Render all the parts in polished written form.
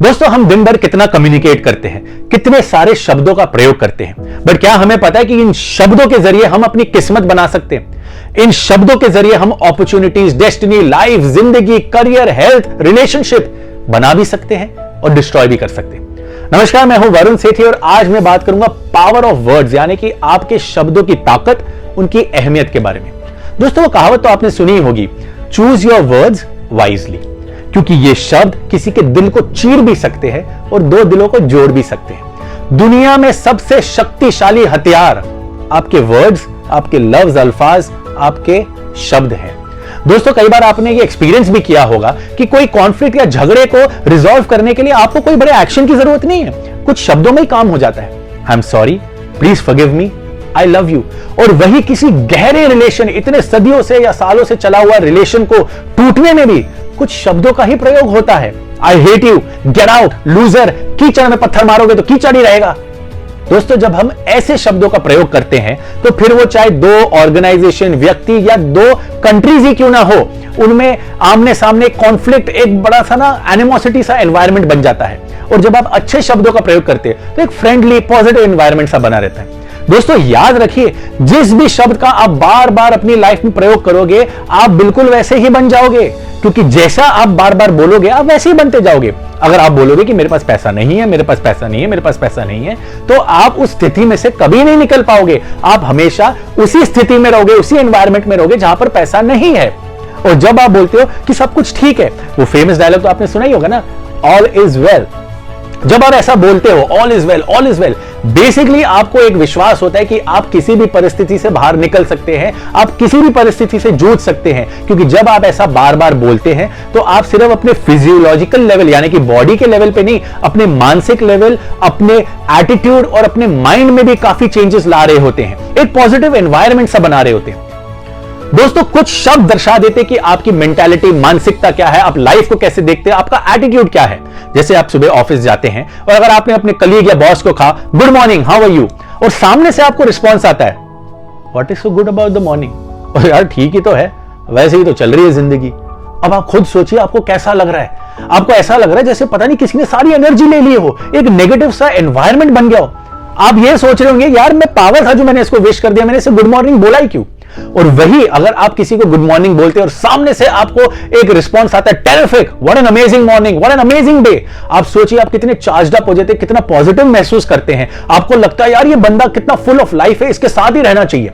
दोस्तों, हम दिन भर कितना कम्युनिकेट करते हैं, कितने सारे शब्दों का प्रयोग करते हैं, बट क्या हमें पता है कि इन शब्दों के जरिए हम अपनी किस्मत बना सकते हैं? इन शब्दों के जरिए हम अपॉर्चुनिटीज, डेस्टिनी, लाइफ, जिंदगी, करियर, हेल्थ, रिलेशनशिप बना भी सकते हैं और डिस्ट्रॉय भी कर सकते हैं। नमस्कार, मैं हूं वरुण सेठी और आज मैं बात करूंगा पावर ऑफ वर्ड्स, यानी कि आपके शब्दों की ताकत, उनकी अहमियत के बारे में। दोस्तों, वो कहावत तो आपने सुनी होगी, चूज योर वर्ड्स वाइजली, क्योंकि ये शब्द किसी के दिल को चीर भी सकते हैं और दो दिलों को जोड़ भी सकते हैं। दुनिया में सबसे शक्तिशाली हथियार आपके वर्ड्स, आपके लफ्ज, अल्फाज, आपके शब्द हैं। दोस्तों, कई बार आपने ये एक्सपीरियंस भी किया होगा कि कोई कॉन्फ्लिक्ट या झगड़े को रिजॉल्व करने के लिए आपको कोई बड़े एक्शन की जरूरत नहीं है, कुछ शब्दों में ही काम हो जाता है। I am sorry, please forgive me, I love you. और वही किसी गहरे रिलेशन, इतने सदियों से या सालों से चला हुआ रिलेशन को टूटने में भी कुछ शब्दों का ही प्रयोग होता है। I hate you, get out, loser, कीचड़ में पत्थर मारोगे तो कीचड़ ही रहेगा। दोस्तों, जब हम ऐसे शब्दों का प्रयोग करते हैं तो फिर वो चाहे दो ऑर्गेनाइजेशन, व्यक्ति या दो कंट्रीज ही क्यों ना हो, उनमें आमने सामने कॉन्फ्लिक्ट, एक बड़ा सा ना एनिमोसिटी सा एनवायरनमेंट बन जाता है। और जब आप अच्छे शब्दों का प्रयोग करते हैं तो एक फ्रेंडली, पॉजिटिव एनवायरनमेंट सा बना रहता है। दोस्तों, याद रखिए, जिस भी शब्द का आप बार बार अपनी लाइफ में प्रयोग करोगे, आप बिल्कुल वैसे ही बन जाओगे, क्योंकि जैसा आप बार बार बोलोगे आप वैसे ही बनते जाओगे। अगर आप बोलोगे कि मेरे पास पैसा नहीं है, मेरे पास पैसा नहीं है, मेरे पास पैसा नहीं है, तो आप उस स्थिति में से कभी नहीं निकल पाओगे। आप हमेशा उसी स्थिति में रहोगे, उसी एनवायरनमेंट में रहोगे जहां पर पैसा नहीं है। और जब आप बोलते हो कि सब कुछ ठीक है, वो फेमस डायलॉग तो आपने सुना ही होगा ना, ऑल इज वेल। जब आप ऐसा बोलते हो, all is well, all is well, basically आपको एक विश्वास होता है कि आप किसी भी परिस्थिति से बाहर निकल सकते हैं, आप किसी भी परिस्थिति से जूझ सकते हैं। क्योंकि जब आप ऐसा बार बार बोलते हैं तो आप सिर्फ अपने फिजियोलॉजिकल लेवल, यानी कि बॉडी के लेवल पे नहीं, अपने मानसिक लेवल, अपने एटीट्यूड और अपने माइंड में भी काफी चेंजेस ला रहे होते हैं, एक पॉजिटिव एनवायरनमेंट सा बना रहे होते हैं। दोस्तों, कुछ शब्द दर्शा देते कि आपकी मेंटालिटी, मानसिकता क्या है, आप लाइफ को कैसे देखते हैं, आपका एटीट्यूड क्या है। जैसे आप सुबह ऑफिस जाते हैं और अगर आपने अपने कलीग या बॉस को कहा good morning, how are you, और सामने से आपको रिस्पॉन्स आता है what is so good about the morning, और यार ठीक ही तो है, वैसे ही तो चल रही है जिंदगी। अब आप खुद सोचिए आपको कैसा लग रहा है। आपको ऐसा लग रहा है जैसे पता नहीं किसी ने सारी एनर्जी ले ली हो, एक नेगेटिव सा एनवायरनमेंट बन गया हो। आप ये सोच रहे होंगे यार मैं पावर था जो मैंने इसको विश कर दिया, मैंने इसे गुड मॉर्निंग बोला ही क्यों। और वही अगर आप किसी को गुड मॉर्निंग बोलते हैं और सामने से आपको एक रिस्पांस आता है terrific, what an amazing morning, what an amazing day, आप सोचिए आप कितने चार्ज्ड अप हो जाते हैं, कितना पॉजिटिव महसूस करते हैं। आपको लगता है यार ये बंदा कितना फुल ऑफ लाइफ है, इसके साथ ही रहना चाहिए।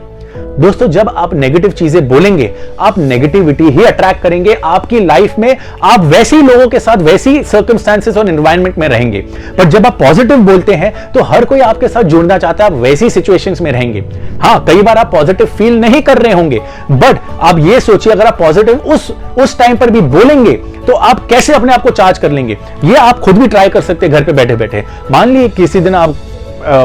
दोस्तों, जब आप नेगेटिव चीजें बोलेंगे आप नेगेटिविटी ही अट्रैक्ट करेंगे आपकी लाइफ में। आप वैसे लोगों के साथ, वैसी सर्कमस्टेंसेस और एनवायरनमेंट में रहेंगे। पर जब आप पॉजिटिव बोलते हैं तो हर कोई आपके साथ जुड़ना चाहता है, आप वैसी सिचुएशंस में रहेंगे। हाँ, कई बार आप पॉजिटिव फील नहीं कर रहे होंगे, बट आप ये सोचिए अगर आप पॉजिटिव उस टाइम पर भी बोलेंगे तो आप कैसे अपने आप को चार्ज कर लेंगे। ये आप खुद भी ट्राई कर सकते हैं घर पे बैठे बैठे। मान लीजिए किसी दिन आप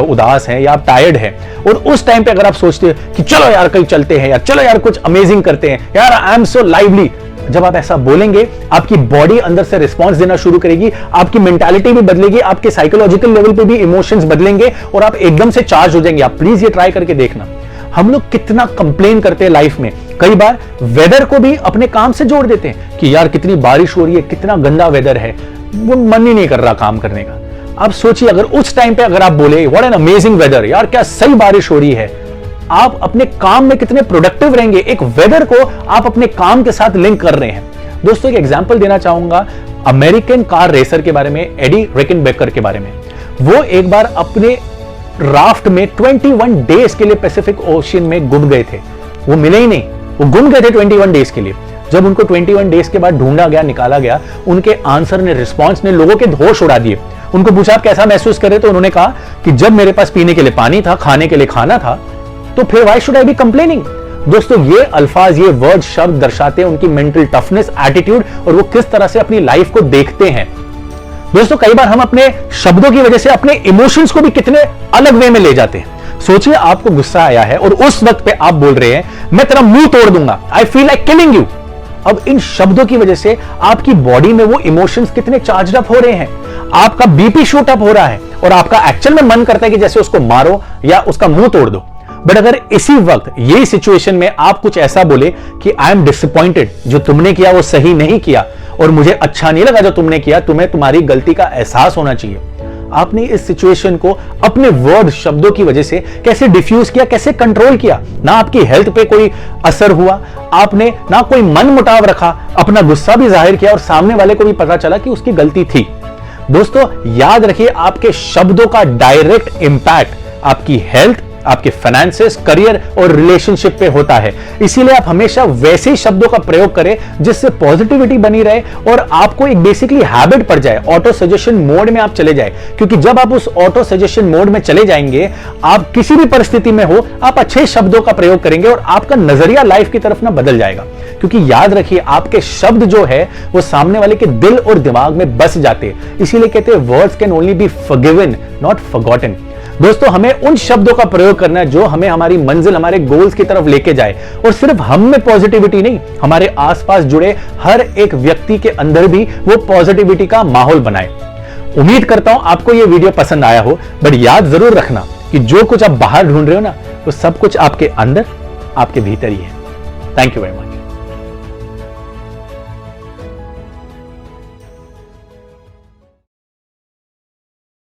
उदास हैं या आप टायर्ड हैं और उस टाइम पे अगर आप सोचते हैं कि चलो यार कहीं चलते हैं, या चलो यार कुछ अमेजिंग करते हैं, यार आई एम सो लाइवली, जब आप ऐसा बोलेंगे आपकी बॉडी अंदर से रिस्पांस देना शुरू करेगी, आपकी मेंटालिटी भी बदलेगी, आपके साइकोलॉजिकल लेवल पे भी इमोशंस बदलेंगे और आप एकदम से चार्ज हो जाएंगे। आप प्लीज ये ट्राई करके देखना। हम लोग कितना कंप्लेन करते हैं लाइफ में, कई बार वेदर को भी अपने काम से जोड़ देते हैं कि यार कितनी बारिश हो रही है, कितना गंदा वेदर है, वो मन ही नहीं कर रहा काम करने का। आप सोचिए अगर उस टाइम पे अगर आप बोले व्हाट एन अमेजिंग वेदर, यार क्या सही बारिश हो रही है, आप अपने काम में कितने प्रोडक्टिव रहेंगे। एक वेदर को आप अपने काम के साथ लिंक कर रहे हैं। दोस्तों, एक एग्जांपल देना चाहूंगा अमेरिकन कार रेसर के बारे में, एडी रिकनबेकर के बारे में। वो एक बार अपने राफ्ट में 21 डेज के लिए पैसिफिक ओशियन में गुम गए थे। वो मिले ही नहीं, वो गुम गए थे 21 डेज के लिए। जब उनको 21 डेज के बाद ढूंढा गया, निकाला गया, उनके आंसर ने, रिस्पॉन्स ने लोगों के होश उड़ा दिए। उनको पूछा आप कैसा महसूस कर रहे, तो उन्होंने कहा कि जब मेरे पास पीने के लिए पानी था, खाने के लिए खाना था, तो फिर why should I B complaining. दोस्तों, ये अल्फाज, ये वर्ड, शब्द दर्शाते हैं उनकी मेंटल टफनेस, एटीट्यूड और वो किस तरह से अपनी लाइफ को देखते हैं। दोस्तों, कई बार हम अपने शब्दों की वजह से अपने इमोशंस को भी कितने अलग वे में ले जाते हैं। सोचिए आपको गुस्सा आया है और उस वक्त पे आप बोल रहे हैं मैं तेरा मुंह तोड़ दूंगा, I feel like killing you. अब इन शब्दों की वजह से आपकी बॉडी में वो इमोशंस कितने चार्ज अप हो रहे हैं, आपका बीपी शूट अप हो रहा है और आपका एक्चुअल में मन करता है कि जैसे उसको मारो या उसका मुंह तोड़ दो। बट अगर इसी वक्त यही सिचुएशन में आप कुछ ऐसा बोले कि आई एम डिसअपॉइंटेड, जो तुमने किया वो सही नहीं किया और मुझे अच्छा नहीं लगा जो तुमने किया, तुम्हें तुम्हारी गलती का एहसास होना चाहिए। आपने इस सिचुएशन को अपने वर्ड शब्दों की वजह से कैसे डिफ्यूज किया, कैसे कंट्रोल किया। ना आपकी हेल्थ पे कोई असर हुआ, आपने ना कोई मन मुटाव रखा, अपना गुस्सा भी जाहिर किया और सामने वाले को भी पता चला कि उसकी गलती थी। दोस्तों याद रखिए, आपके शब्दों का डायरेक्ट इंपैक्ट आपकी हेल्थ, आपके फाइनेंसेस, करियर और रिलेशनशिप पे होता है। इसीलिए आप हमेशा वैसे ही शब्दों का प्रयोग करें जिससे पॉजिटिविटी बनी रहे और आपको एक बेसिकली हैबिट पड़ जाए, ऑटो सजेशन मोड में आप चले जाए। क्योंकि जब आप उस ऑटो सजेशन मोड में चले जाएंगे, आप किसी भी परिस्थिति में हो, आप अच्छे शब्दों का प्रयोग करेंगे और आपका नजरिया लाइफ की तरफ ना बदल जाएगा। क्योंकि याद रखिए, आपके शब्द जो है वो सामने वाले के दिल और दिमाग में बस जाते हैं। इसीलिए कहते हैं words can only be forgiven, not forgotten. दोस्तों हमें उन शब्दों का प्रयोग करना है जो हमें हमारी मंजिल, हमारे गोल्स की तरफ लेके जाए। और सिर्फ हम में पॉजिटिविटी नहीं, हमारे आसपास जुड़े हर एक व्यक्ति के अंदर भी वो पॉजिटिविटी का माहौल बनाए। उम्मीद करता हूं आपको ये वीडियो पसंद आया हो, बट याद जरूर रखना कि जो कुछ आप बाहर ढूंढ रहे हो ना, वो सब कुछ आपके अंदर, आपके भीतर ही है। Thank you very much.